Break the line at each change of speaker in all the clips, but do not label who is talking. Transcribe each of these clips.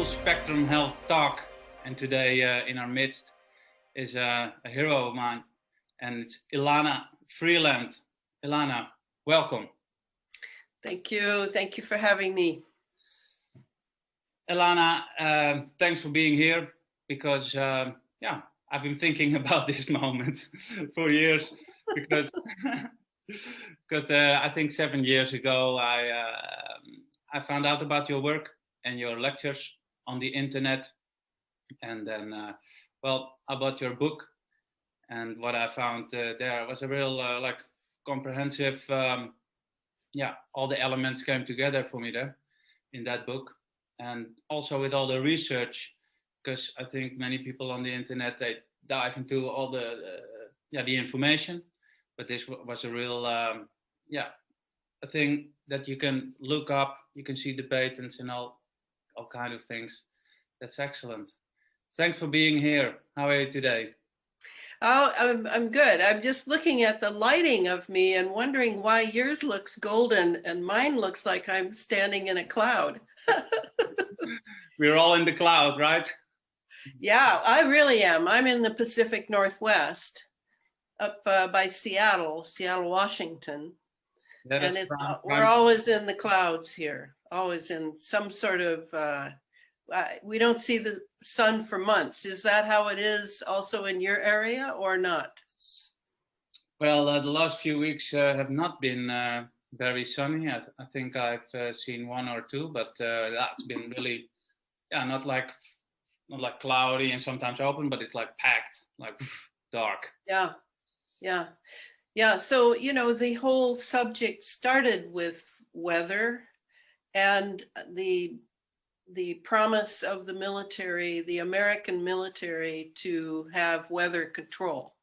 full spectrum health talk. And today in our midst is a hero of mine, and it's Elana Freeland. Elana, welcome.
Thank you. Thank you for having me.
Elana, thanks for being here because, I've been thinking about this moment for years because I think 7 years ago I found out about your work and your lectures on the internet, and then about your book, and what I found there was a real comprehensive all the elements came together for me there in that book, and also with all the research, because I think many people on the internet, they dive into all the information, but this was a real a thing that you can look up, you can see the patents and all kind of things. That's excellent. Thanks for being here. How are you today?
Oh, I'm good. I'm just looking at the lighting of me and wondering why yours looks golden and mine looks like I'm standing in a cloud.
We're all in the cloud, right?
Yeah, I really am. I'm in the Pacific Northwest, up by Seattle, Washington. And we're always in the clouds here, always in some sort of, we don't see the sun for months. Is that how it is also in your area or not?
Well, the last few weeks have not been very sunny. I think I've seen one or two, but that's been really, not like cloudy and sometimes open, but it's like packed, like dark.
Yeah. So, the whole subject started with weather and the promise of the military, the American military, to have weather control.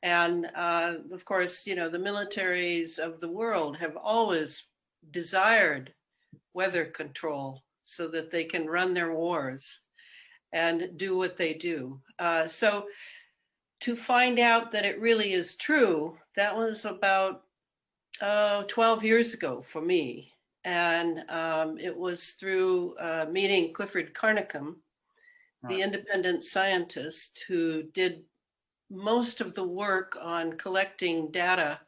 And of course, the militaries of the world have always desired weather control so that they can run their wars and do what they do. So to find out that it really is true, that was about 12 years ago for me. And it was through meeting Clifford Carnicom, the independent scientist who did most of the work on collecting data,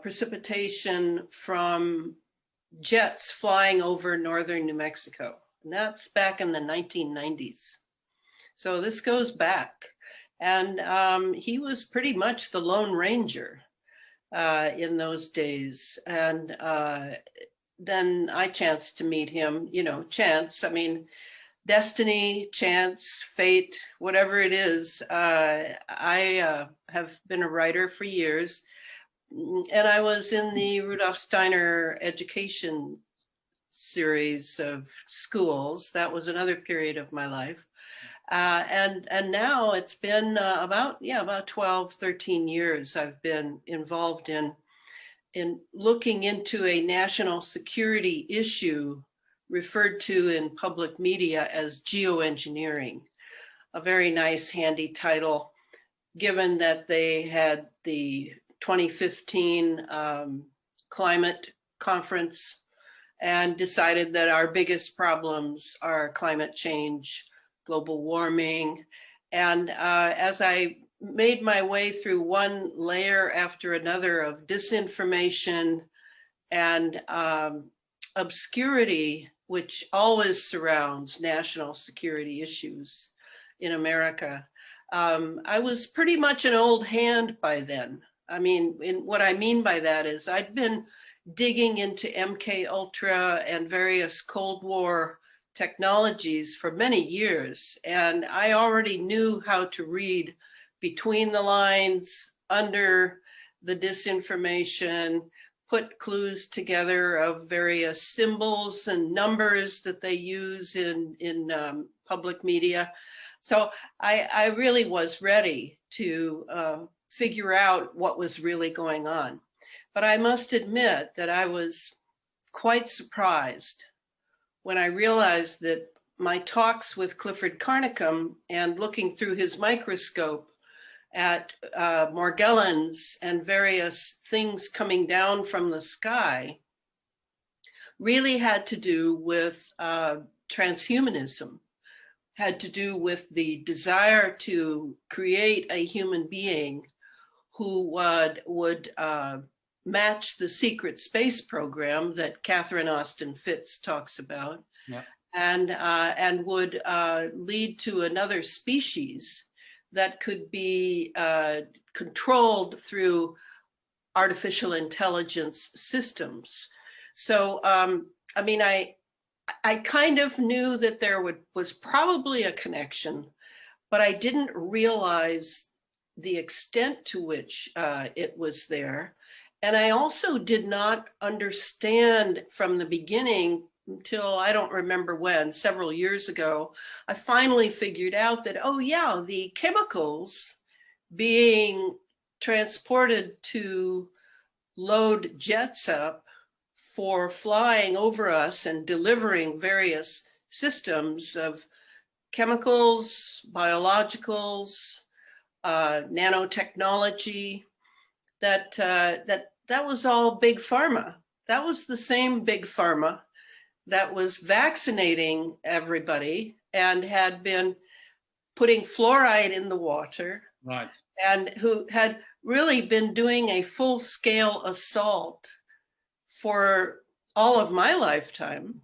precipitation from jets flying over northern New Mexico. And that's back in the 1990s. So this goes back. And he was pretty much the Lone Ranger in those days. And then I chanced to meet him, chance, destiny, chance, fate, whatever it is. I have been a writer for years, and I was in the Rudolf Steiner education series of schools. That was another period of my life. And now it's been about 12, 13 years I've been involved in looking into a national security issue referred to in public media as geoengineering. A very nice, handy title, given that they had the 2015 climate conference and decided that our biggest problems are climate change, global warming. And as I made my way through one layer after another of disinformation and obscurity, which always surrounds national security issues in America, I was pretty much an old hand by then. What I mean by that is I'd been digging into MK Ultra and various Cold War technologies for many years, and I already knew how to read between the lines, under the disinformation, put clues together of various symbols and numbers that they use in public media. So I really was ready to figure out what was really going on. But I must admit that I was quite surprised when I realized that my talks with Clifford Carnicom and looking through his microscope at Morgellons and various things coming down from the sky really had to do with transhumanism had to do with the desire to create a human being who would match the secret space program that Catherine Austin Fitts talks about,
yeah.
and would lead to another species that could be controlled through artificial intelligence systems. So, I mean, I kind of knew that there was probably a connection, but I didn't realize the extent to which it was there. And I also did not understand from the beginning until I don't remember when, several years ago, I finally figured out that, oh yeah, the chemicals being transported to load jets up for flying over us and delivering various systems of chemicals, biologicals, nanotechnology, that was all big pharma. That was the same big pharma that was vaccinating everybody and had been putting fluoride in the water,
Right.
and who had really been doing a full-scale assault for all of my lifetime.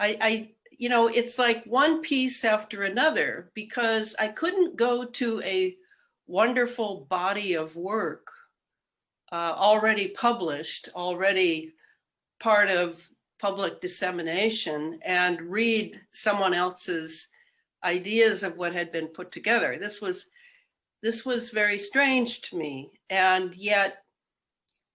You know, it's like one piece after another, because I couldn't go to a wonderful body of work already published, already part of public dissemination, and read someone else's ideas of what had been put together. This was very strange to me. And yet,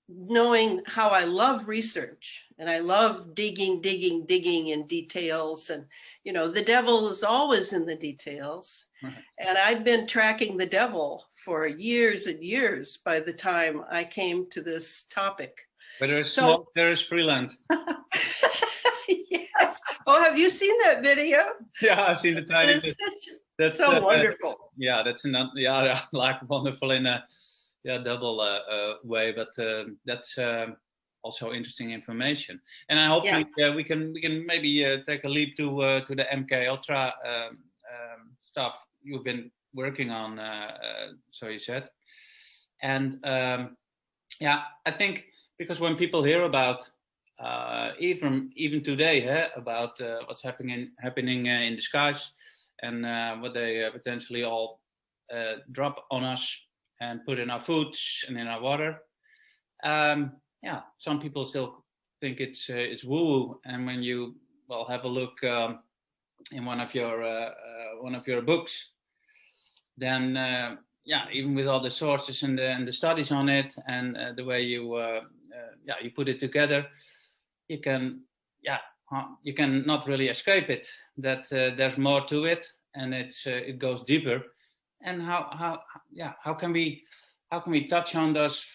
knowing how I love research and I love digging in details, and, you know, the devil is always in the details.
Right.
And I've been tracking the devil for years and years by the time I came to this topic.
Where there is smoke, there is Freeland.
Yes. Oh, have you seen that video?
Yeah, I've seen the tiny bit.
That's so wonderful.
Yeah, that's not, yeah, like wonderful in a double way, but that's also interesting information. And I hope we can maybe take a leap to the MK Ultra stuff you've been working on. So you said, and yeah, I think because when people hear about even today about what's happening in the skies, and what they potentially all drop on us and put in our foods and in our water. Yeah, some people still think it's woo-woo. And when you have a look in one of your books, then yeah, even with all the sources and the studies on it, and the way you put it together, you can not really escape it. That there's more to it, and it goes deeper. And how can we touch on those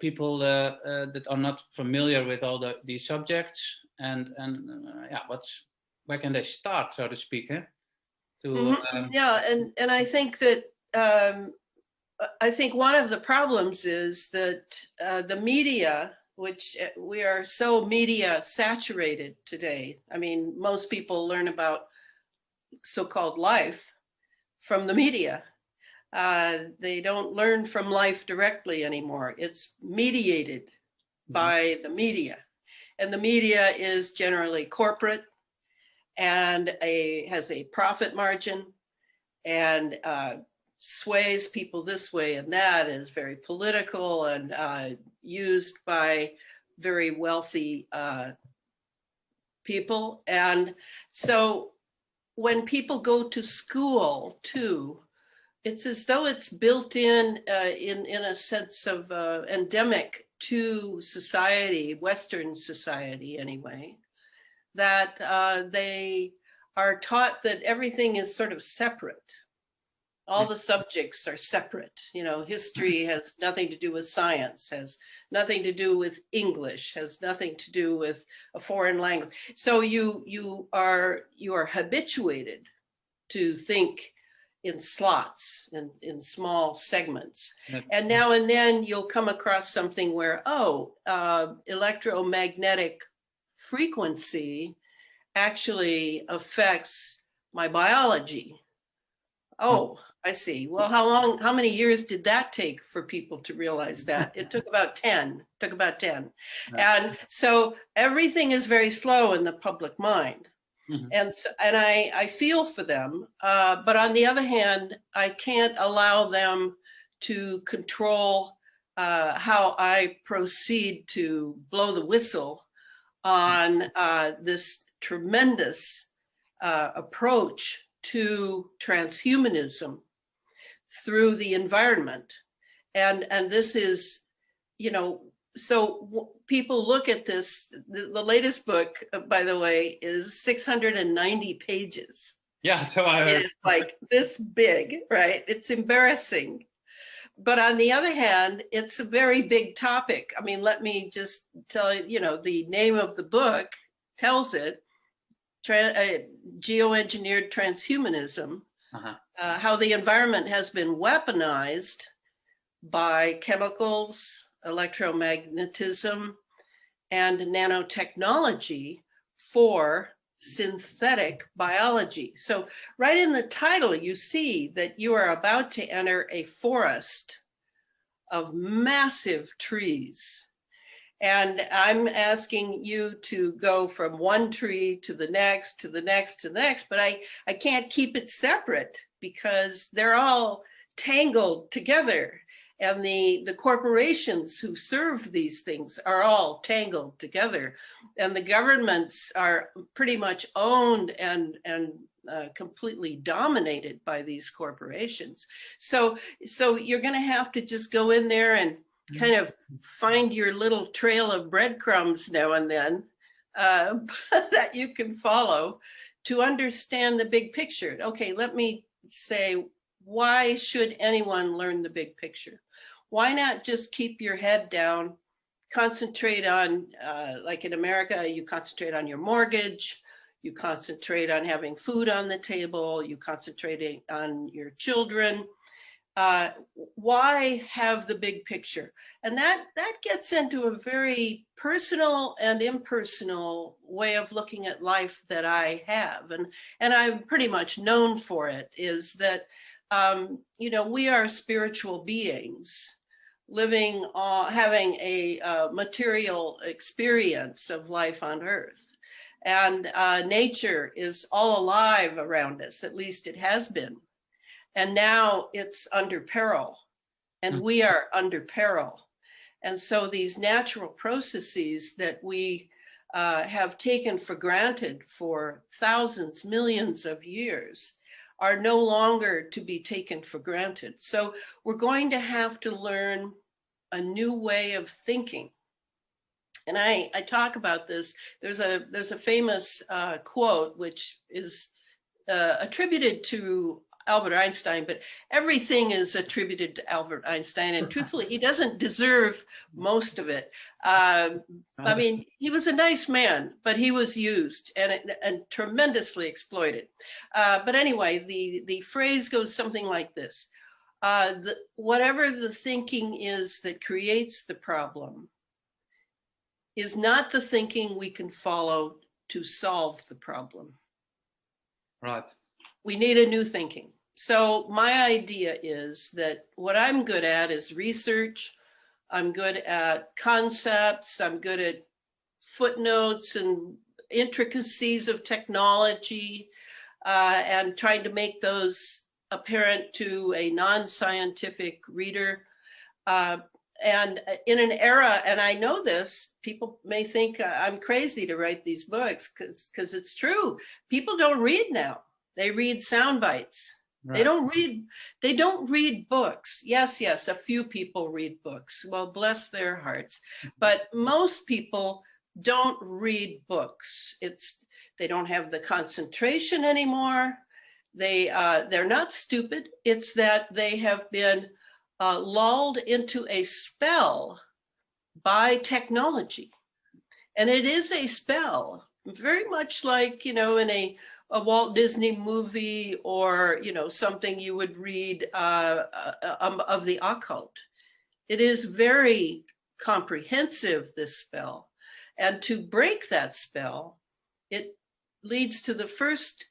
people that are not familiar with all these subjects, and where can they start, so to speak?
And I think that I think one of the problems is that the media, which we are so media saturated today. I mean, most people learn about so-called life from the media. They don't learn from life directly anymore. It's mediated by the media. And the media is generally corporate and has a profit margin, and sways people this way and that, is very political, and used by very wealthy people. And so when people go to school too, it's as though it's built in a sense of endemic to society, Western society anyway, that they are taught that everything is sort of separate. All the subjects are separate. You know, history has nothing to do with science, has nothing to do with English, has nothing to do with a foreign language. So you are habituated to think in slots and in small segments. And now and then you'll come across something where, electromagnetic frequency actually affects my biology. Oh, I see. Well, how many years did that take for people to realize that? It took about 10, And so everything is very slow in the public mind. And I feel for them. But on the other hand, I can't allow them to control how I proceed to blow the whistle on this tremendous approach to transhumanism through the environment. And this is, so people look at this, the latest book, by the way, is 690 pages.
Yeah, so I heard.
It's like this big, right? It's embarrassing. But on the other hand, it's a very big topic. I mean, let me just tell you, the name of the book tells it, Geoengineered Transhumanism, how the environment has been weaponized by chemicals, electromagnetism, and nanotechnology for synthetic biology. So right in the title, you see that you are about to enter a forest of massive trees. And I'm asking you to go from one tree to the next, to the next, to the next, but I can't keep it separate because they're all tangled together. And the corporations who serve these things are all tangled together. And the governments are pretty much owned and completely dominated by these corporations. So you're going to have to just go in there and kind of find your little trail of breadcrumbs now and then that you can follow to understand the big picture. Okay, let me say, why should anyone learn the big picture? Why not just keep your head down, concentrate on, like in America, you concentrate on your mortgage, you concentrate on having food on the table, you concentrate on your children. Why have the big picture? And that gets into a very personal and impersonal way of looking at life that I have. And I'm pretty much known for it, is that, we are spiritual beings living, having a material experience of life on Earth. And nature is all alive around us, at least it has been. And now it's under peril, and we are under peril. And so these natural processes that we have taken for granted for thousands, millions of years are no longer to be taken for granted. So we're going to have to learn a new way of thinking. And I talk about this. There's a famous quote which is attributed to Albert Einstein, but everything is attributed to Albert Einstein. And truthfully, he doesn't deserve most of it. I mean, he was a nice man, but he was used and tremendously exploited. But anyway, the phrase goes something like this. Whatever the thinking is that creates the problem is not the thinking we can follow to solve the problem.
Right.
We need a new thinking. So my idea is that what I'm good at is research. I'm good at concepts. I'm good at footnotes and intricacies of technology, and trying to make those apparent to a non-scientific reader. And in an era, and I know this, people may think I'm crazy to write these books because it's true. People don't read now. They read sound bites. Right. They don't read books. Yes, a few people read books. Well, bless their hearts. But most people don't read books. They don't have the concentration anymore. They're not stupid. It's that they have been lulled into a spell by technology. And it is a spell, very much like, in a Walt Disney movie or, something you would read of the occult. It is very comprehensive, this spell. And to break that spell, it leads to the first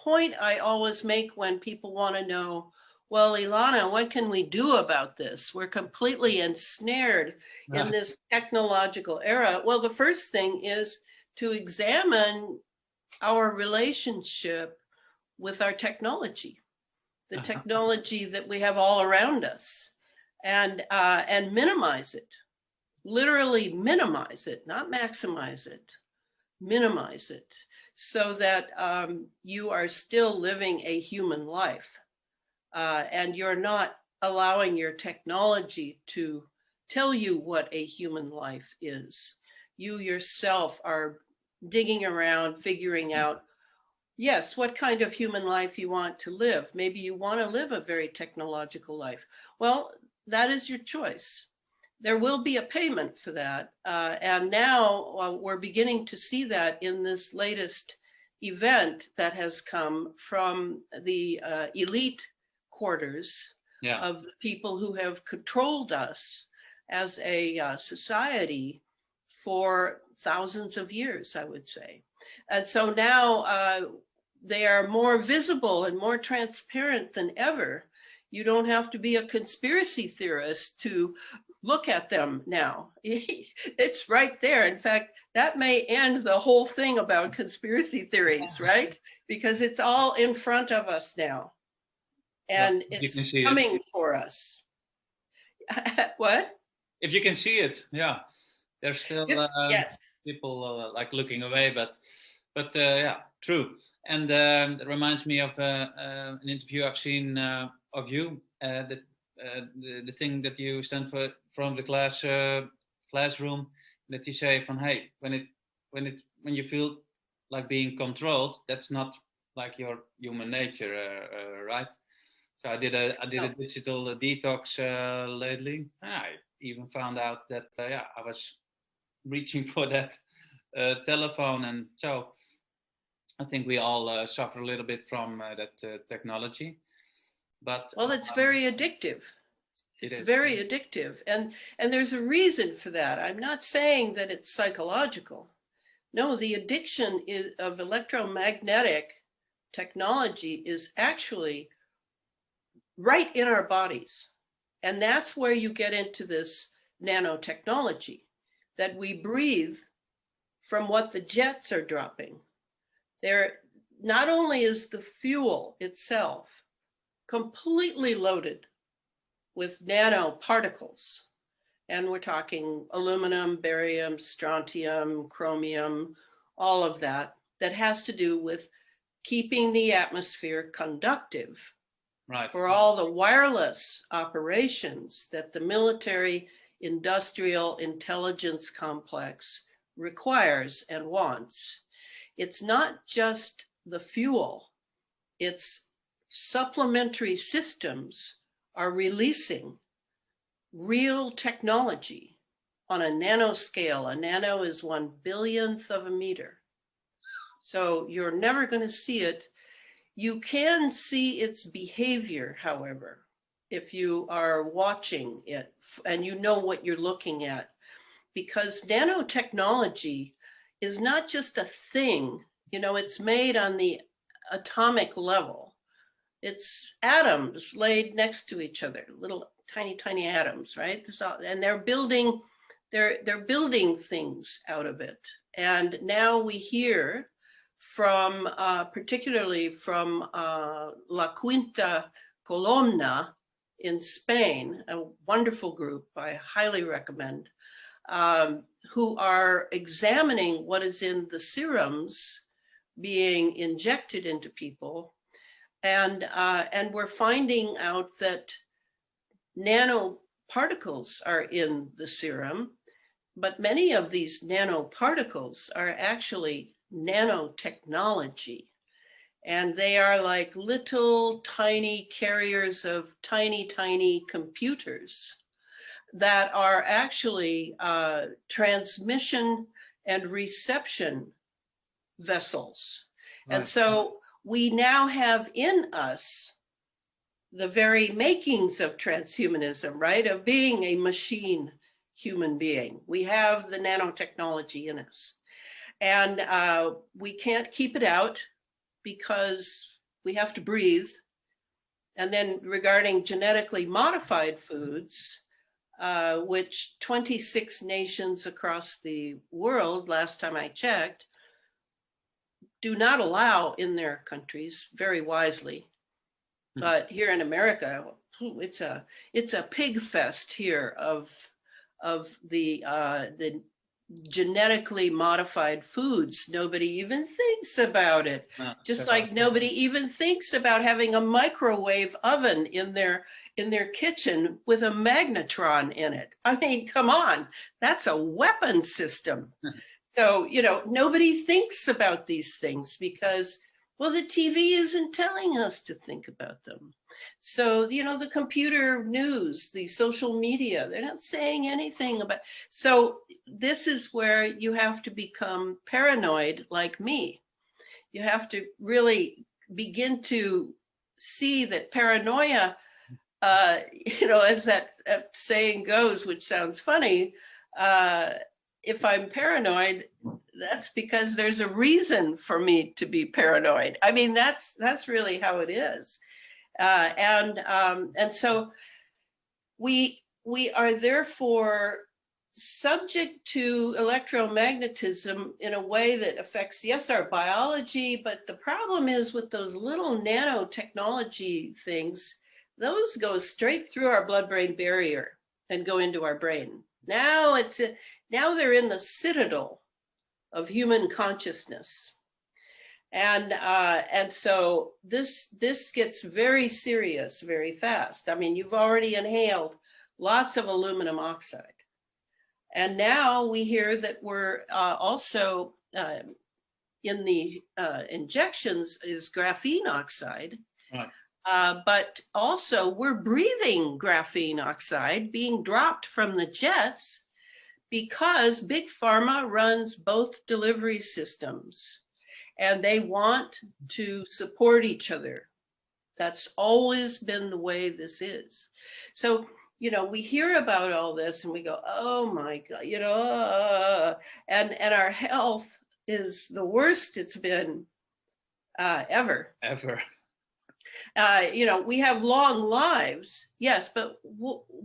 point I always make when people want to know, well, Elana, what can we do about this? We're completely ensnared in this technological era. Well, the first thing is to examine our relationship with our technology, the technology that we have all around us, and minimize it, literally minimize it, not maximize it, minimize it, so that you are still living a human life. And you're not allowing your technology to tell you what a human life is. You yourself are digging around, figuring out, yes, what kind of human life you want to live. Maybe you want to live a very technological life. Well, that is your choice. There will be a payment for that. And now we're beginning to see that in this latest event that has come from the elite quarters of the people who have controlled us as a society for thousands of years, I would say. And so now they are more visible and more transparent than ever. You don't have to be a conspiracy theorist to look at them now. It's right there. In fact, that may end the whole thing about conspiracy theories, right? Because it's all in front of us now. And it's coming for us. What?
If you can see it, yeah. There's still
yes.
people like looking away, but yeah, true. And it reminds me of an interview I've seen of you. The thing that you stand for from the classroom, that you say from, hey, when you feel like being controlled, that's not like your human nature, right? So I did a digital detox lately. I even found out that I was reaching for that telephone, and so I think we all suffer a little bit from that technology. But
well, it's very addictive. It's very addictive, and there's a reason for that. I'm not saying that it's psychological. No, the addiction of electromagnetic technology is actually right in our bodies. And that's where you get into this nanotechnology, that we breathe from what the jets are dropping. There, not only is the fuel itself completely loaded with nanoparticles, and we're talking aluminum, barium, strontium, chromium, all of that, that has to do with keeping the atmosphere conductive. Right. For all the wireless operations that the military industrial intelligence complex requires and wants. It's not just the fuel, it's supplementary systems are releasing real technology on a nanoscale. A nano is 1/1000th of a meter. So you're never going to see it. You can see its behavior, however, if you are watching it and you know what you're looking at, because nanotechnology is not just a thing, you know, it's made on the atomic level. It's atoms laid next to each other, little tiny, tiny atoms, right? And they're building things out of it. And now we hear from, particularly from La Quinta Columna in Spain, a wonderful group I highly recommend, who are examining what is in the serums being injected into people. And we're finding out that nanoparticles are in the serum, but many of these nanoparticles are actually nanotechnology. And they are like little tiny carriers of tiny, tiny computers that are actually transmission and reception vessels. Right. And so we now have in us the very makings of transhumanism, right? Of being a machine human being. We have the nanotechnology in us. And we can't keep it out because we have to breathe. And then regarding genetically modified foods, which 26 nations across the world, last time I checked, do not allow in their countries, very wisely. But here in America, it's a pig fest here of the genetically modified foods. Nobody even thinks about it. Just like nobody even thinks about having a microwave oven in their kitchen with a magnetron in it. I mean, come on, that's a weapon system. So, you know, nobody thinks about these things because, well, the TV isn't telling us to think about them. So, you know, the computer news, the social media, they're not saying anything about. So this is where you have to become paranoid like me. You have to really begin to see that paranoia, you know, as that saying goes, which sounds funny, if I'm paranoid, that's because there's a reason for me to be paranoid. I mean, that's really how it is. And so we are therefore subject to electromagnetism in a way that affects, yes, our biology, but the problem is with those little nanotechnology things, those go straight through our blood-brain barrier and go into our brain. Now they're in the citadel of human consciousness. And so this gets very serious very fast. I mean, you've already inhaled lots of aluminum oxide. And now we hear that we're also in the injections is graphene oxide. Right. But also we're breathing graphene oxide being dropped from the jets because Big Pharma runs both delivery systems. And they want to support each other. That's always been the way this is. So, you know, we hear about all this and we go, oh my God, you know, and our health is the worst it's been ever. You know, we have long lives, yes, but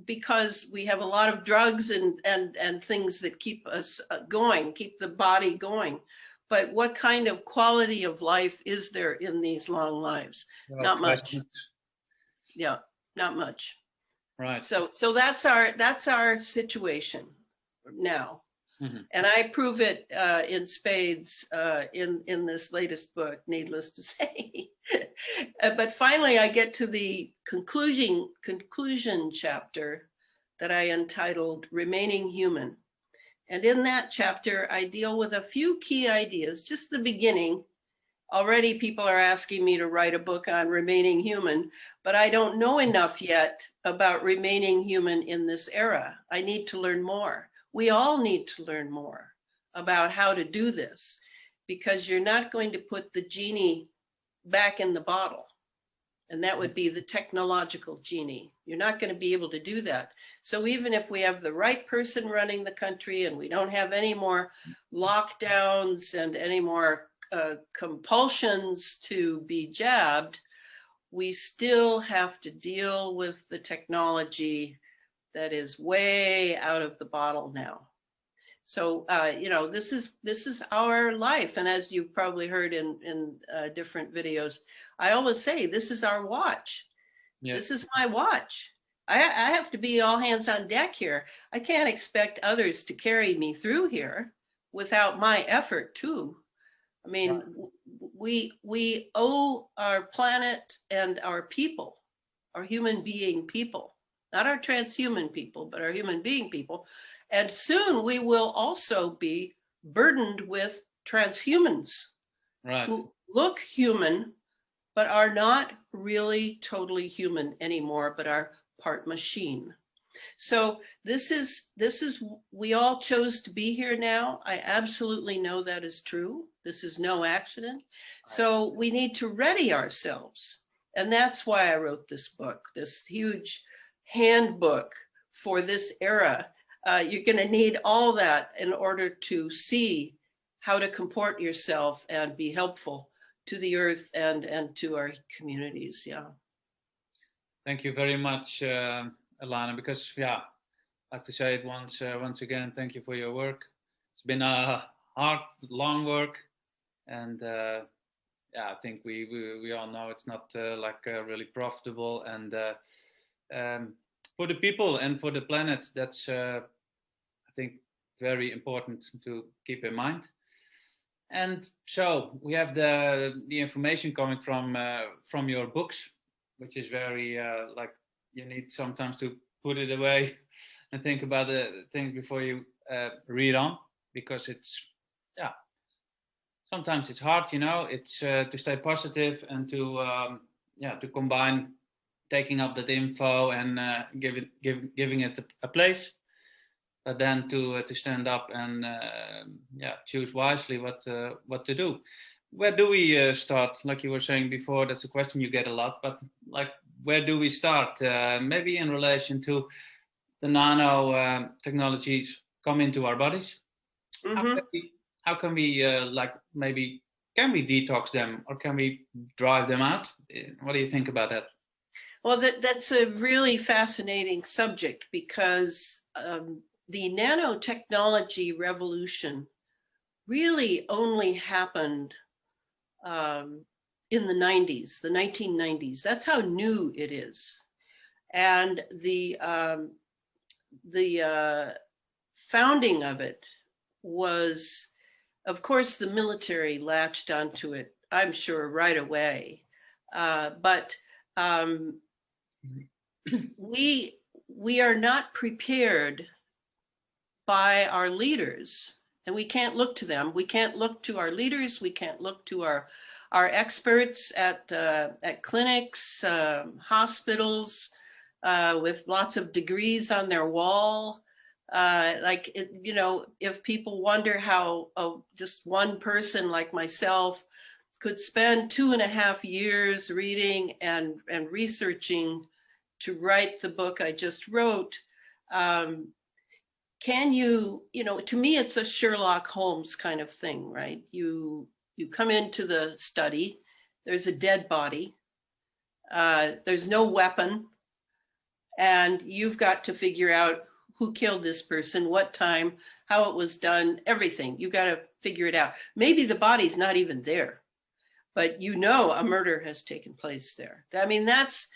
because we have a lot of drugs and things that keep us going, keep the body going. But what kind of quality of life is there in these long lives? Well, not much. Yeah, not much. Right. So that's our situation now. Mm-hmm. And I prove it in spades in this latest book, needless to say. But finally, I get to the conclusion chapter that I entitled Remaining Human. And in that chapter, I deal with a few key ideas, just the beginning. Already people are asking me to write a book on remaining human, but I don't know enough yet about remaining human in this era. I need to learn more. We all need to learn more about how to do this, because you're not going to put the genie back in the bottle. And that would be the technological genie. You're not going to be able to do that. So even if we have the right person running the country and we don't have any more lockdowns and any more compulsions to be jabbed, we still have to deal with the technology that is way out of the bottle now. So, you know, this is our life. And as you've probably heard in different videos, I always say, this is our watch. Yeah. This is my watch. I have to be all hands on deck here. I can't expect others to carry me through here without my effort too. I mean, right. we owe our planet and our people, our human being people, not our transhuman people, but our human being people. And soon we will also be burdened with transhumans, right, who look human, but are not really totally human anymore, but are part machine. So this is, we all chose to be here now. I absolutely know that is true. This is no accident. So we need to ready ourselves. And that's why I wrote this book, this huge handbook for this era. You're going to need all that in order to see how to comport yourself and be helpful to the earth and to our communities. Yeah.
Thank you very much, Elana, because yeah, I'd like to say it once again, thank you for your work. It's been a hard, long work, and yeah, I think we all know it's not really profitable, and for the people and for the planet, that's I think very important to keep in mind. And so we have the information coming from your books, which is very you need sometimes to put it away and think about the things before you read on, because it's sometimes it's hard, it's to stay positive and to combine taking up that info and giving it a place, but then to stand up and choose wisely what to do. Where do we start? Like you were saying before, that's a question you get a lot, but like, where do we start? Maybe in relation to the nano technologies come into our bodies. Mm-hmm. How can we maybe can we detox them, or can we drive them out? What do you think about that?
Well, that's a really fascinating subject, because the nanotechnology revolution really only happened in the 90s, the 1990s. That's how new it is. And the founding of it was, of course, the military latched onto it, I'm sure, right away. But we are not prepared by our leaders, and we can't look to them. We can't look to our leaders. We can't look to our experts at clinics, hospitals, with lots of degrees on their wall. If people wonder how just one person like myself could spend 2.5 years reading and researching to write the book I just wrote, can you, to me, it's a Sherlock Holmes kind of thing, right? You come into the study, there's a dead body, there's no weapon, and you've got to figure out who killed this person, what time, how it was done, everything. You've got to figure it out. Maybe the body's not even there, but a murder has taken place there. I mean, that's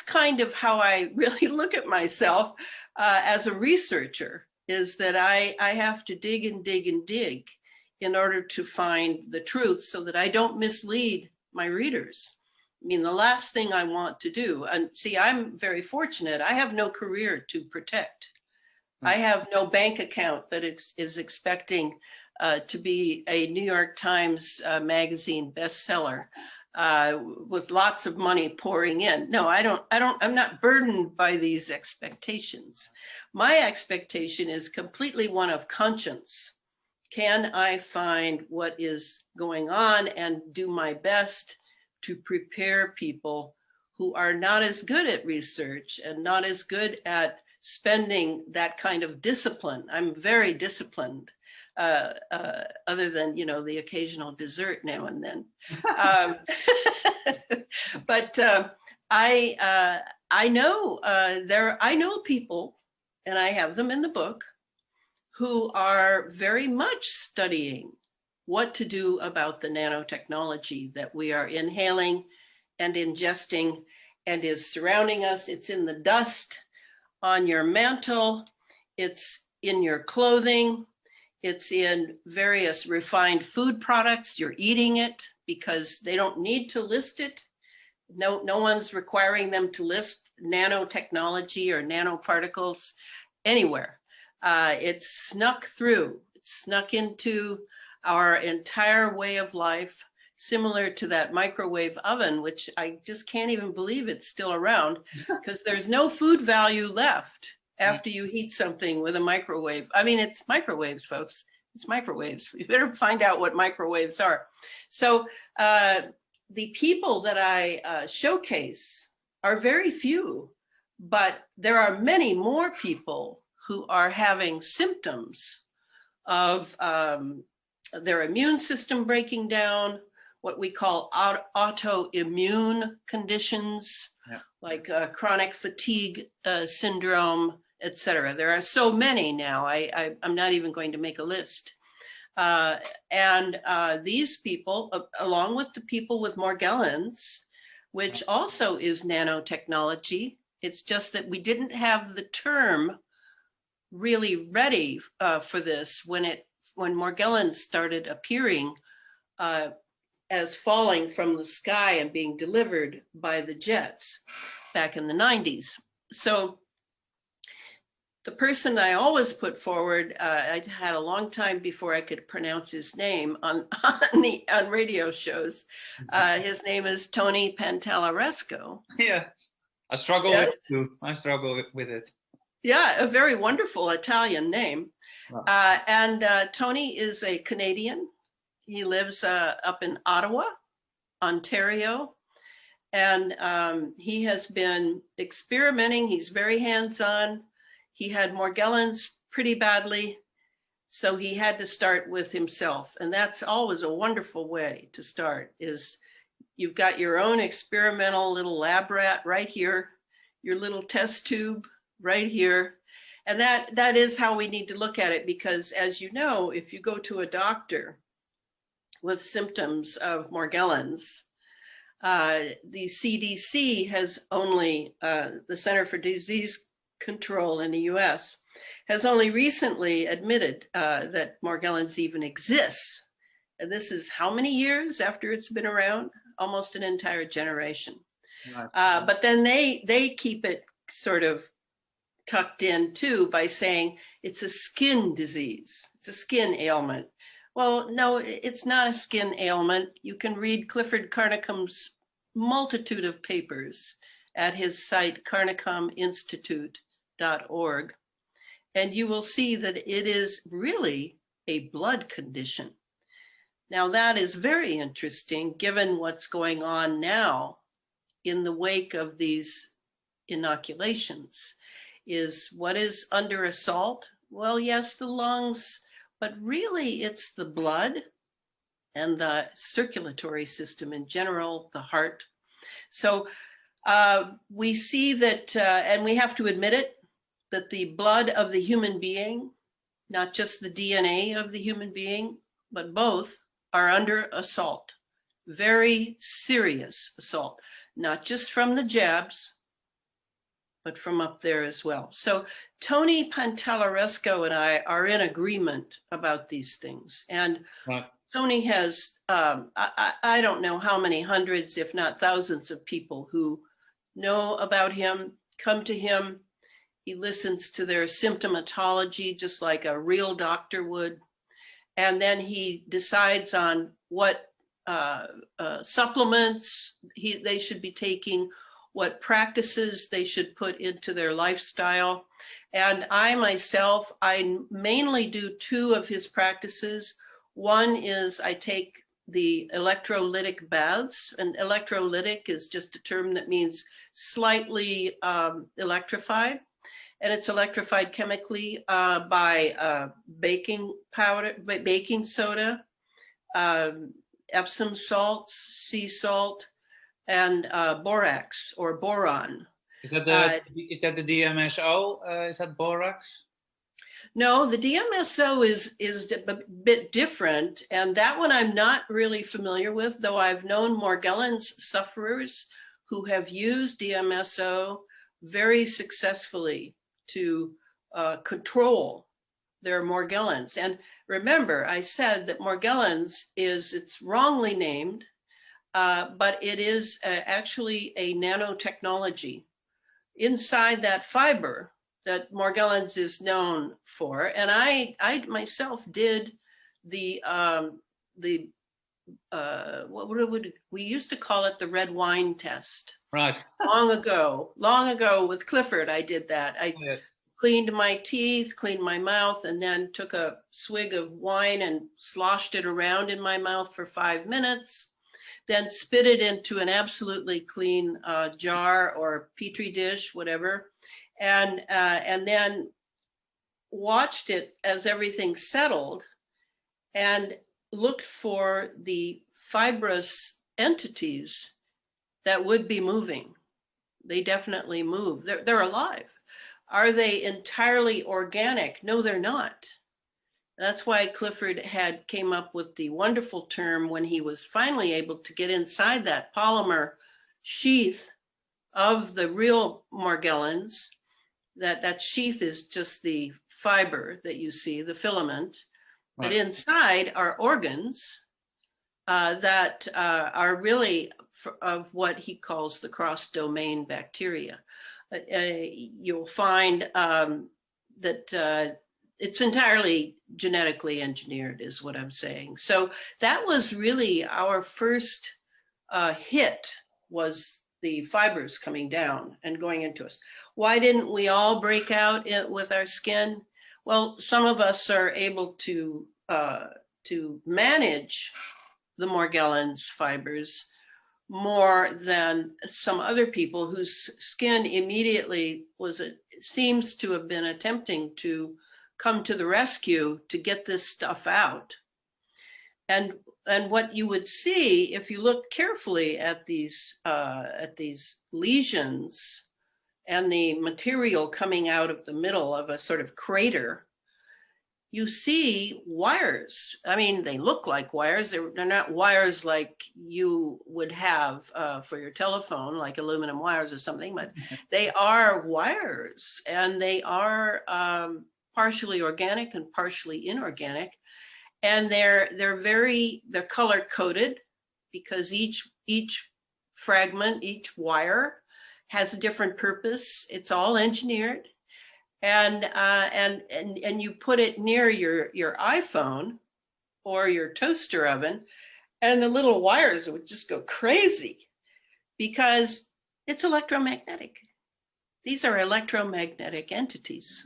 kind of how I really look at myself as a researcher, is that I have to dig and dig and dig in order to find the truth, so that I don't mislead my readers. I mean, the last thing I want to do, and see, I'm very fortunate, I have no career to protect. I have no bank account that is expecting to be a New York Times magazine bestseller with lots of money pouring in. No, I'm not burdened by these expectations. My expectation is completely one of conscience. Can I find what is going on and do my best to prepare people who are not as good at research and not as good at spending that kind of discipline? I'm very disciplined, other than, the occasional dessert now and then. But I know people, and I have them in the book, who are very much studying what to do about the nanotechnology that we are inhaling and ingesting and is surrounding us. It's in the dust on your mantle, it's in your clothing, it's in various refined food products. You're eating it because they don't need to list it. No one's requiring them to list nanotechnology or nanoparticles anywhere. It's snuck through, it's snuck into our entire way of life, similar to that microwave oven, which I just can't even believe it's still around, because there's no food value left after you heat something with a microwave. I mean, it's microwaves, folks. It's microwaves. You better find out what microwaves are. So the people that I showcase are very few, but there are many more people who are having symptoms of their immune system breaking down, what we call autoimmune conditions, like chronic fatigue syndrome, etc. There are so many now, I'm not even going to make a list. And these people, along with the people with Morgellons, which also is nanotechnology, it's just that we didn't have the term really ready for this when Morgellons started appearing as falling from the sky and being delivered by the jets back in the 90s. So the person I always put forward, I had a long time before I could pronounce his name on radio shows. His name is Tony Pantalaresco.
Yeah, I struggle with it too. I struggle with it.
Yeah, a very wonderful Italian name. Wow. And Tony is a Canadian. He lives up in Ottawa, Ontario. And he has been experimenting. He's very hands-on. He had Morgellons pretty badly, so he had to start with himself. And that's always a wonderful way to start, is you've got your own experimental little lab rat right here, your little test tube right here. And that is how we need to look at it, because as you know, if you go to a doctor with symptoms of Morgellons, the CDC has only, the Center for Disease Control in the US, has only recently admitted that Morgellons even exists. And this is how many years after it's been around? Almost an entire generation. Right. But then they keep it sort of tucked in too by saying it's a skin disease. It's a skin ailment. Well, no, it's not a skin ailment. You can read Clifford Carnicom's multitude of papers at his site, carnicominstitute.org, and you will see that it is really a blood condition. Now, that is very interesting given what's going on now in the wake of these inoculations. Is what is under assault? Well, yes, the lungs, but really it's the blood and the circulatory system in general, the heart. So we see that, and we have to admit it, that the blood of the human being, not just the DNA of the human being, but both are under assault, very serious assault, not just from the jabs, but from up there as well. So Tony Pantalaresco and I are in agreement about these things. And right. Tony has, I don't know how many hundreds, if not thousands of people who know about him, come to him. He listens to their symptomatology just like a real doctor would. And then he decides on what supplements they should be taking, what practices they should put into their lifestyle. And I myself, I mainly do two of his practices. One is I take the electrolytic baths, and electrolytic is just a term that means slightly electrified. And it's electrified chemically by baking powder, baking soda, Epsom salts, sea salt, and borax or boron.
Is that the DMSO? Is that borax?
No, the DMSO is a bit different, and that one I'm not really familiar with, though I've known Morgellons sufferers who have used DMSO very successfully to control their Morgellons. And remember, I said that Morgellons it's wrongly named, but it is actually a nanotechnology inside that fiber that Morgellons is known for. And I myself did we used to call it the red wine test.
Right.
long ago with Clifford, I did that. I cleaned my teeth, cleaned my mouth, and then took a swig of wine and sloshed it around in my mouth for 5 minutes. Then spit it into an absolutely clean jar or petri dish, whatever, and then watched it as everything settled. And looked for the fibrous entities that would be moving. They definitely move. They're alive. Are they entirely organic? No, they're not. That's why Clifford came up with the wonderful term when he was finally able to get inside that polymer sheath of the real Morgellons. That sheath is just the fiber that you see, the filament, right. But inside are organs that are really of what he calls the cross-domain bacteria. You'll find that it's entirely genetically engineered, is what I'm saying. So that was really our first hit, was the fibers coming down and going into us. Why didn't we all break out with our skin? Well, some of us are able to manage the Morgellons fibers more than some other people whose skin immediately seems to have been attempting to come to the rescue to get this stuff out. And what you would see if you look carefully at these lesions and the material coming out of the middle of a sort of crater, you see wires. I mean, they look like wires. They're not wires like you would have for your telephone, like aluminum wires or something, but they are wires, and they are partially organic and partially inorganic. And they're color coded, because each fragment, each wire has a different purpose. It's all engineered. And you put it near your iPhone or your toaster oven, and the little wires would just go crazy, because it's electromagnetic. These are electromagnetic entities.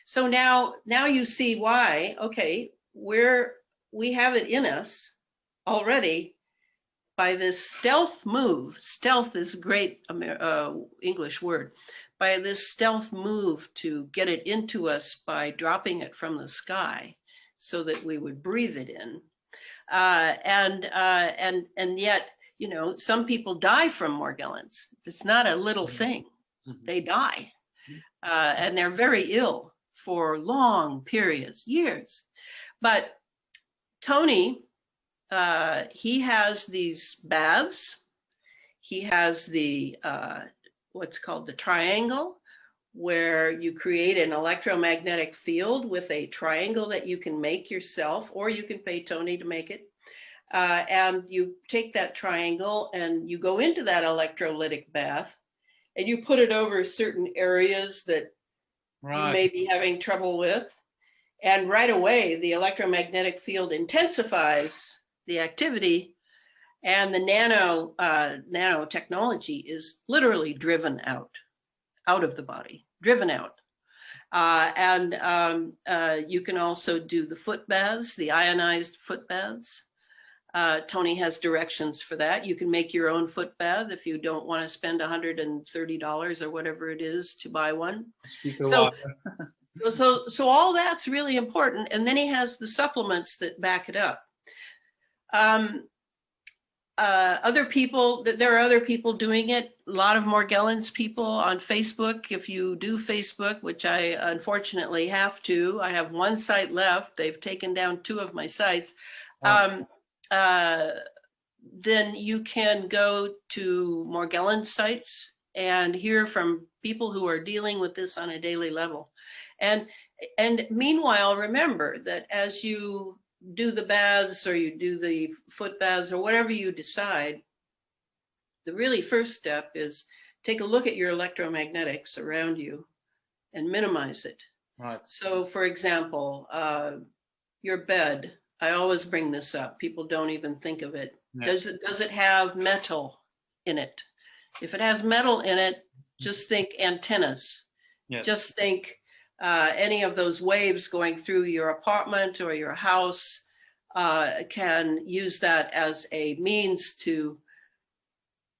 So now you see why, okay, we have it in us already by this stealth move. Stealth is a great English word. By this stealth move to get it into us by dropping it from the sky so that we would breathe it in. And yet, you know, some people die from Morgellons. It's not a little thing. They die. And they're very ill for long periods, years. But Tony, he has these baths. He has the what's called the triangle, where you create an electromagnetic field with a triangle that you can make yourself, or you can pay Tony to make it. And you take that triangle and you go into that electrolytic bath, and you put it over certain areas that you may be having trouble with. And right away, the electromagnetic field intensifies the activity, and the nanotechnology is literally driven out of the body, driven out. You can also do the foot baths, the ionized foot baths. Tony has directions for that. You can make your own foot bath if you don't want to spend $130 or whatever it is to buy one. So all that's really important. And then he has the supplements that back it up. Other people, there are other people doing it. A lot of Morgellons people on Facebook. If you do Facebook, which I unfortunately have to, I have one site left. They've taken down 2 of my sites. Then you can go to Morgellons sites and hear from people who are dealing with this on a daily level. And meanwhile, remember that as you do the baths, or you do the foot baths, or whatever you decide, the really first step is take a look at your electromagnetics around you and minimize it.
Right.
So for example, your bed, I always bring this up. People don't even think of it. Yes. Does it have metal in it? If it has metal in it, just think antennas. Yes. Just think any of those waves going through your apartment or your house can use that as a means to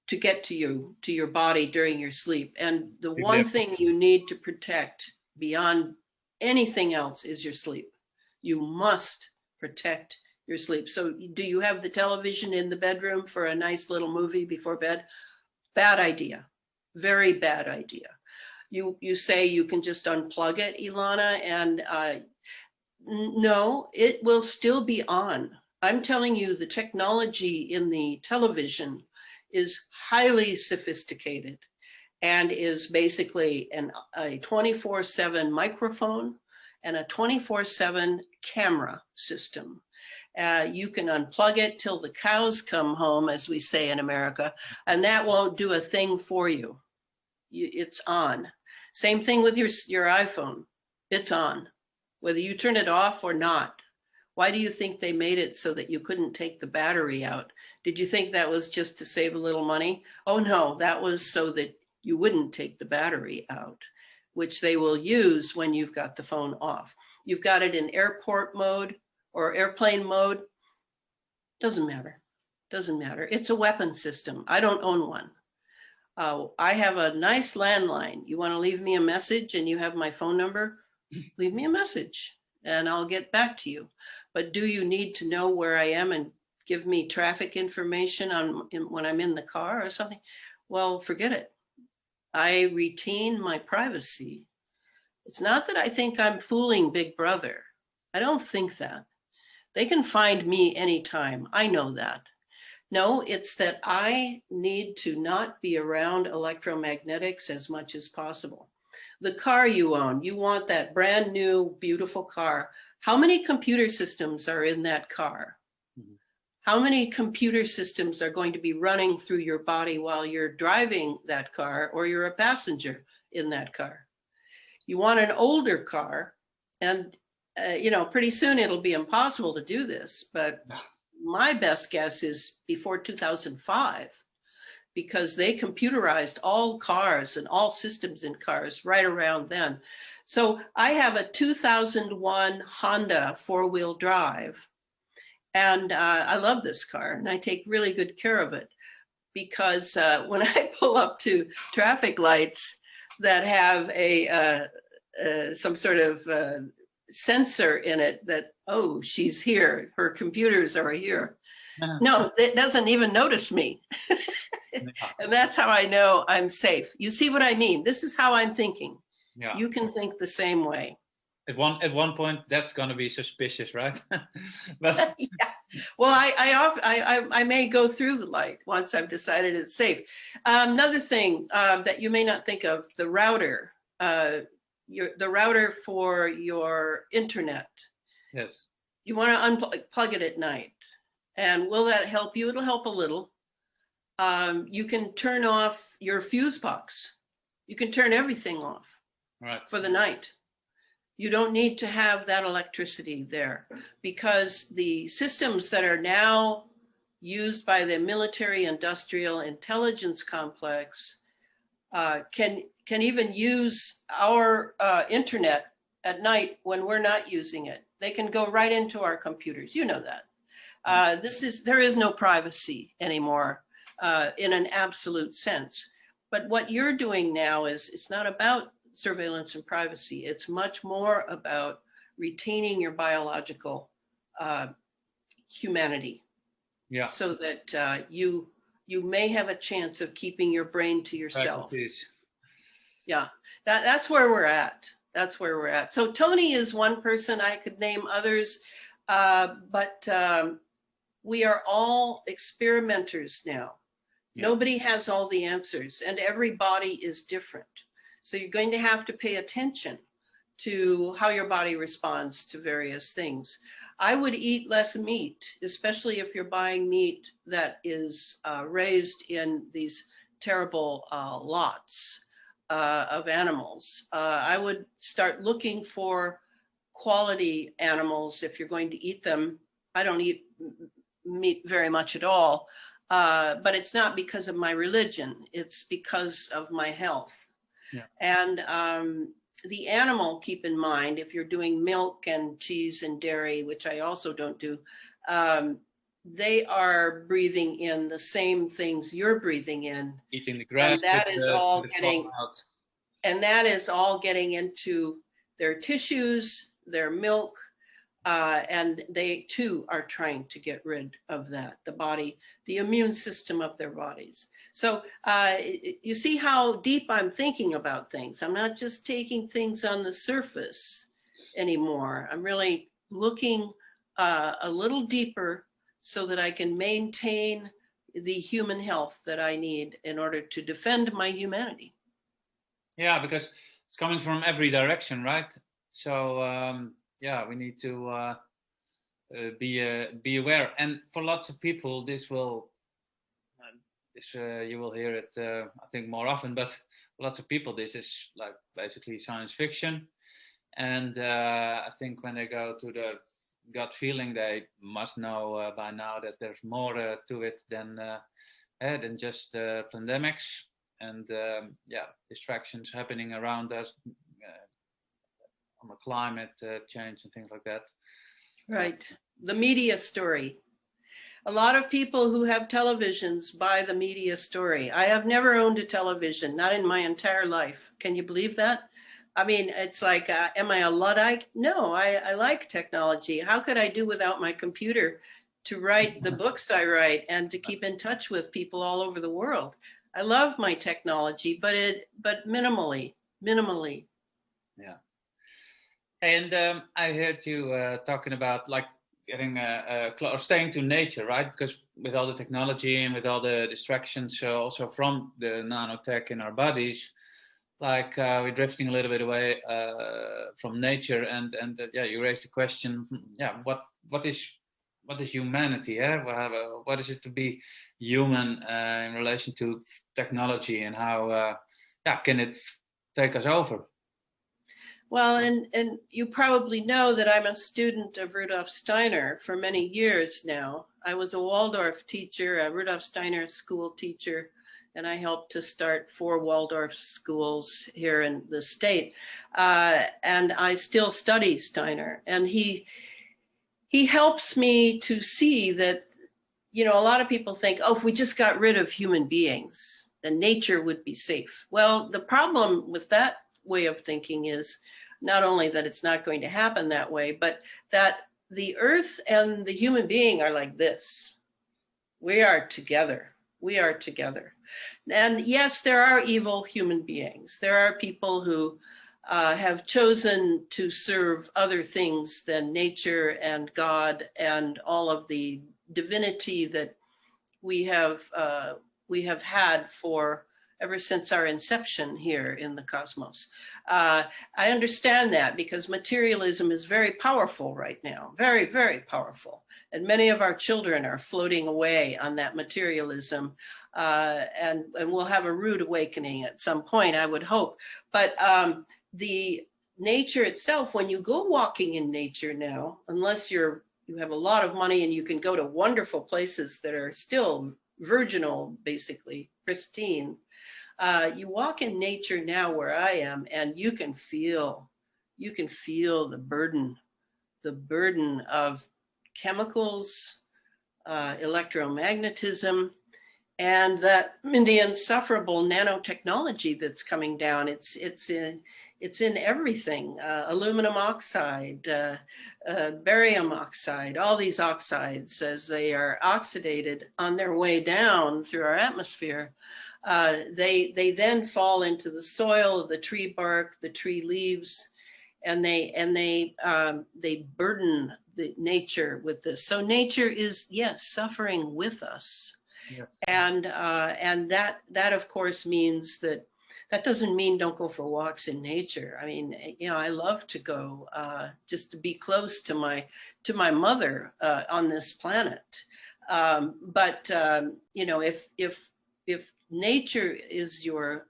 get to your body during your sleep. And the one thing you need to protect beyond anything else is your sleep. You must protect your sleep. So do you have the television in the bedroom for a nice little movie before bed? Bad idea. Very bad idea. You say you can just unplug it, Elana, and no, it will still be on. I'm telling you, the technology in the television is highly sophisticated and is basically a 24/7 microphone and a 24/7 camera system. You can unplug it till the cows come home, as we say in America, and that won't do a thing for you. It's on. Same thing with your iPhone. It's on, whether you turn it off or not. Why do you think they made it so that you couldn't take the battery out? Did you think that was just to save a little money? Oh no, that was so that you wouldn't take the battery out, which they will use when you've got the phone off. You've got it in airport mode or airplane mode. Doesn't matter. Doesn't matter. It's a weapon system. I don't own one. I have a nice landline. You want to leave me a message and you have my phone number? Leave me a message and I'll get back to you. But do you need to know where I am and give me traffic information when I'm in the car or something? Well, forget it. I retain my privacy. It's not that I think I'm fooling Big Brother. I don't think that. They can find me anytime. I know that. No, it's that I need to not be around electromagnetics as much as possible. The car you own, you want that brand new, beautiful car. How many computer systems are in that car? Mm-hmm. How many computer systems are going to be running through your body while you're driving that car or you're a passenger in that car? You want an older car, and pretty soon it'll be impossible to do this, but my best guess is before 2005, because they computerized all cars and all systems in cars right around then. So I have a 2001 Honda four-wheel drive, and I love this car, and I take really good care of it, because when I pull up to traffic lights that have some sort of sensor in it that, oh, she's here, her computers are here. No, it doesn't even notice me. And that's how I know I'm safe. You see what I mean? This is how I'm thinking. Yeah. You can think the same way.
At one point, that's going to be suspicious, right? But
yeah. Well, I may go through the light once I've decided it's safe. Another thing that you may not think of, the router. The router for your internet.
Yes.
You want to unplug it at night. And will that help you? It'll help a little. You can turn off your fuse box. You can turn everything off for the night. You don't need to have that electricity there, because the systems that are now used by the military industrial intelligence complex can even use our internet at night when we're not using it. They can go right into our computers. You know that. There is no privacy anymore in an absolute sense. But what you're doing now is, it's not about surveillance and privacy. It's much more about retaining your biological humanity. Yeah. So that you may have a chance of keeping your brain to yourself. Yeah, that's where we're at. That's where we're at. So Tony is one person. I could name others, but we are all experimenters now. Yeah. Nobody has all the answers, and every body is different. So you're going to have to pay attention to how your body responds to various things. I would eat less meat, especially if you're buying meat that is raised in these terrible lots of animals. I would start looking for quality animals if you're going to eat them. I don't eat meat very much at all, but it's not because of my religion. It's because of my health. Yeah. And the animal, keep in mind, if you're doing milk and cheese and dairy, which I also don't do, they are breathing in the same things you're breathing in. Eating the grass. And that is all getting into their tissues, their milk, And they too are trying to get rid of that, the body, the immune system of their bodies. So you see how deep I'm thinking about things. I'm not just taking things on the surface anymore. I'm really looking a little deeper so that I can maintain the human health that I need in order to defend my humanity.
Yeah, because it's coming from every direction, right? So yeah, we need to be aware. And for lots of people, this will you will hear it I think more often. But for lots of people, this is like basically science fiction. And I think when they go to the gut feeling, they must know by now that there's more to it than just pandemics and yeah, distractions happening around us on the climate change and things like that.
Right. The media story. A lot of people who have televisions buy the media story. I have never owned a television, not in my entire life. Can you believe that? I mean, it's like, am I a Luddite? No, I like technology. How could I do without my computer to write the books I write and to keep in touch with people all over the world? I love my technology, but minimally.
Yeah. And I heard you talking about like getting or staying to nature, right? Because with all the technology and with all the distractions, also from the nanotech in our bodies, like we're drifting a little bit away from nature. And yeah, you raised the question, yeah, what is humanity? What is it to be human in relation to technology, and how yeah, can it take us over?
Well, and you probably know that I'm a student of Rudolf Steiner for many years now. I was a Waldorf teacher, a Rudolf Steiner school teacher, and I helped to start 4 Waldorf schools here in the state. And I still study Steiner, and he helps me to see that, you know, a lot of people think, oh, if we just got rid of human beings, then nature would be safe. Well, the problem with that way of thinking is not only that it's not going to happen that way, but that the earth and the human being are like this. We are together. We are together. And yes, there are evil human beings. There are people who have chosen to serve other things than nature and God and all of the divinity that we have had for ever since our inception here in the cosmos. I understand that because materialism is very powerful right now, very, very powerful. And many of our children are floating away on that materialism. And we'll have a rude awakening at some point, I would hope. But the nature itself, when you go walking in nature now, unless you have a lot of money and you can go to wonderful places that are still virginal, basically pristine, you walk in nature now where I am, and you can feel the burden of chemicals, electromagnetism, and that the insufferable nanotechnology that's coming down. It's in everything. Aluminum oxide, barium oxide, all these oxides, as they are oxidated on their way down through our atmosphere, they then fall into the soil, the tree bark, the tree leaves, and they burden the nature with this. So nature is, yes, suffering with us. Yes. And that of course means that doesn't mean don't go for walks in nature. I mean, you know, I love to go just to be close to my mother on this planet. But you know, if nature is your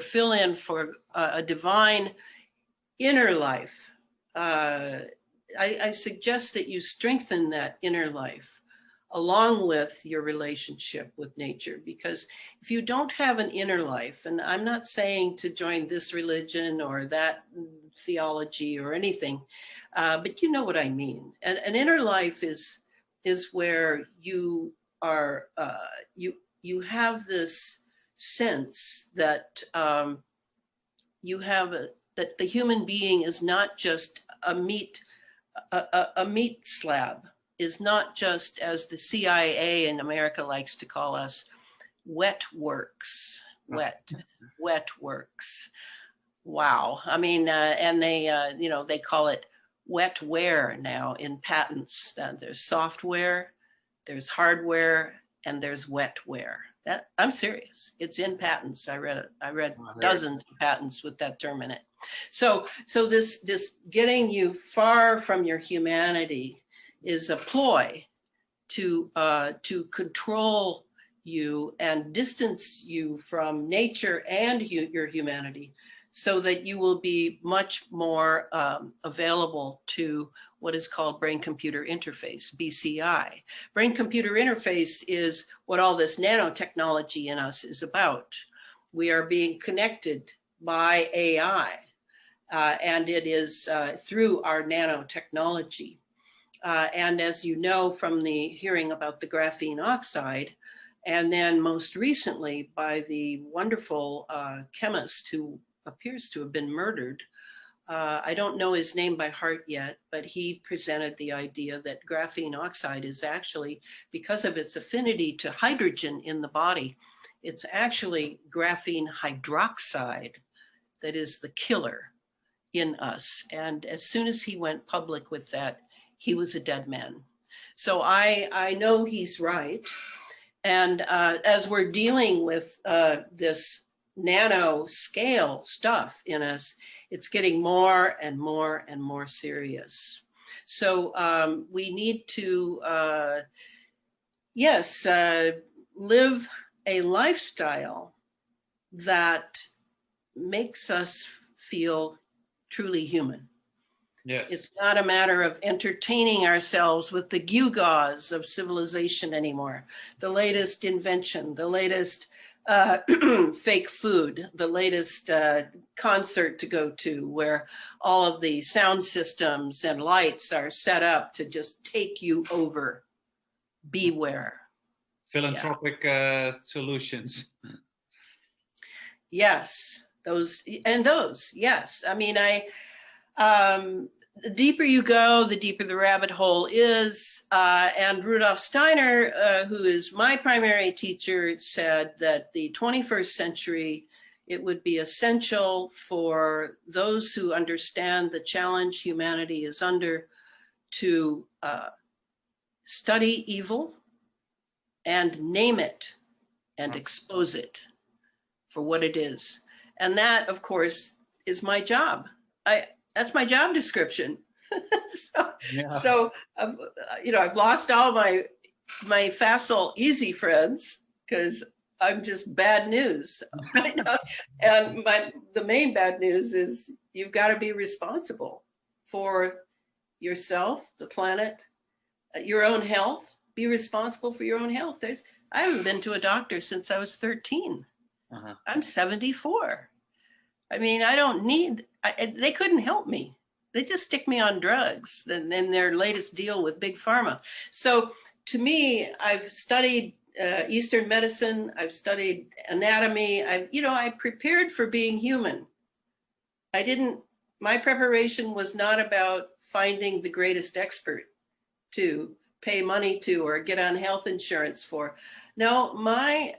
fill-in for a divine inner life, I suggest that you strengthen that inner life along with your relationship with nature. Because if you don't have an inner life, and I'm not saying to join this religion or that theology or anything, but you know what I mean. An inner life is where you are, you have this sense that that the human being is not just a meat a meat slab is not just, as the CIA in America likes to call us, wet works, wet works. Wow. I mean, and they, they call it wetware now in patents. There's software, there's hardware, and there's wetware. I'm serious. It's in patents. I read it. I read dozens of patents with that term in it. So this getting you far from your humanity is a ploy to control you and distance you from nature and your humanity, so that you will be much more available to what is called brain-computer interface, BCI. Brain-computer interface is what all this nanotechnology in us is about. We are being connected by AI, and it is through our nanotechnology. And as you know from the hearing about the graphene oxide, and then most recently by the wonderful chemist who appears to have been murdered. I don't know his name by heart yet, but he presented the idea that graphene oxide is actually, because of its affinity to hydrogen in the body, it's actually graphene hydroxide that is the killer in us. And as soon as he went public with that, he was a dead man. So I know he's right. And as we're dealing with this nano scale stuff in us, it's getting more and more and more serious. So we need to, live a lifestyle that makes us feel truly human.
Yes.
It's not a matter of entertaining ourselves with the gewgaws of civilization anymore. The latest invention, the latest fake food, the latest concert to go to, where all of the sound systems and lights are set up to just take you over. Beware.
Philanthropic solutions.
Yes, those, yes. I mean, the deeper you go, the deeper the rabbit hole is. And Rudolf Steiner, who is my primary teacher, said that the 21st century, it would be essential for those who understand the challenge humanity is under to study evil and name it and expose it for what it is. And that, of course, is my job. That's my job description. So I've lost all my facile easy friends because I'm just bad news. And the main bad news is you've got to be responsible for yourself, the planet, your own health. Be responsible for your own health. I haven't been to a doctor since I was 13. I'm 74. I mean, I don't need, they couldn't help me. They just stick me on drugs and then their latest deal with Big Pharma. So to me, I've studied Eastern medicine. I've studied anatomy. I prepared for being human. My preparation was not about finding the greatest expert to pay money to or get on health insurance for. No, my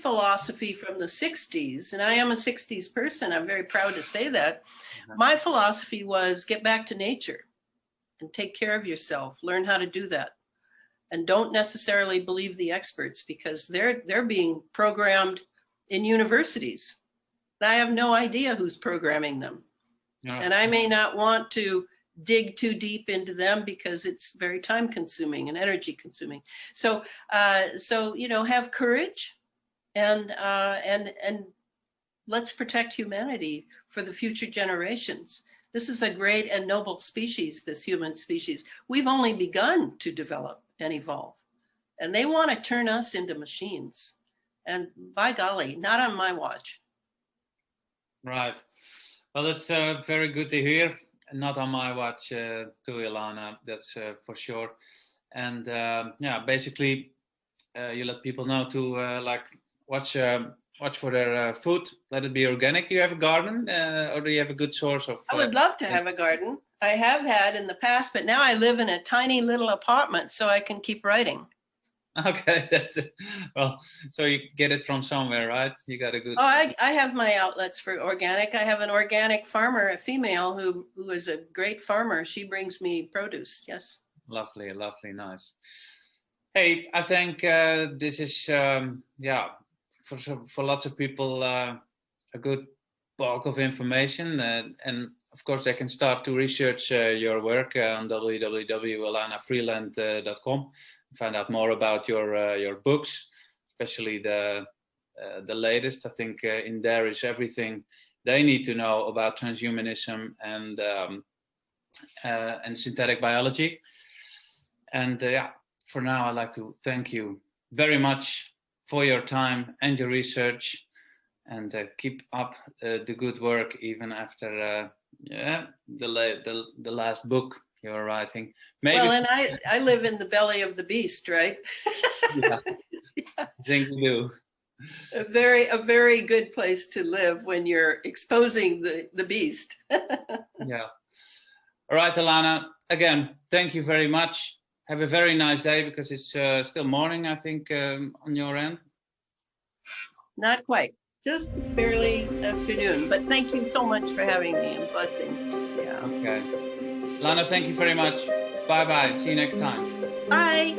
philosophy from the 60s, and I am a 60s person, I'm very proud to say that, my philosophy was get back to nature and take care of yourself, learn how to do that. And don't necessarily believe the experts because they're being programmed in universities. I have no idea who's programming them. No. And I may not want to dig too deep into them because it's very time consuming and energy consuming. So have courage and let's protect humanity for the future generations. This is a great and noble species, this human species. We've only begun to develop and evolve, and they want to turn us into machines. And by golly, not on my watch.
Right. Well, that's very good to hear. Not on my watch, too, Elana. That's for sure. And basically, you let people know to watch for their food. Let it be organic. Do you have a garden, or do you have a good source of?
I would love to have a garden. I have had in the past, but now I live in a tiny little apartment, so I can keep writing.
Okay, that's it. Well, so you get it from somewhere, right? You got a good.
Oh, I have my outlets for organic. I have an organic farmer, a female who is a great farmer. She brings me produce. Yes.
Lovely, lovely, nice. Hey, I think this is yeah, for lots of people a good bulk of information, and of course they can start to research your work on www.elanafreeland.com. Find out more about your books, especially the latest. I think in there is everything they need to know about transhumanism and synthetic biology. And yeah, for now, I'd like to thank you very much for your time and your research, and keep up the good work even after the last book you're writing. Maybe.
Well, and I live in the belly of the beast, right?
Yeah, I think we do.
A very good place to live when you're exposing the beast.
Yeah. All right, Elana. Again, thank you very much. Have a very nice day, because it's still morning, I think, on your end.
Not quite, just barely afternoon. But thank you so much for having me, and blessings. Yeah.
Okay. Elana, thank you very much. Bye-bye. See you next time.
Bye.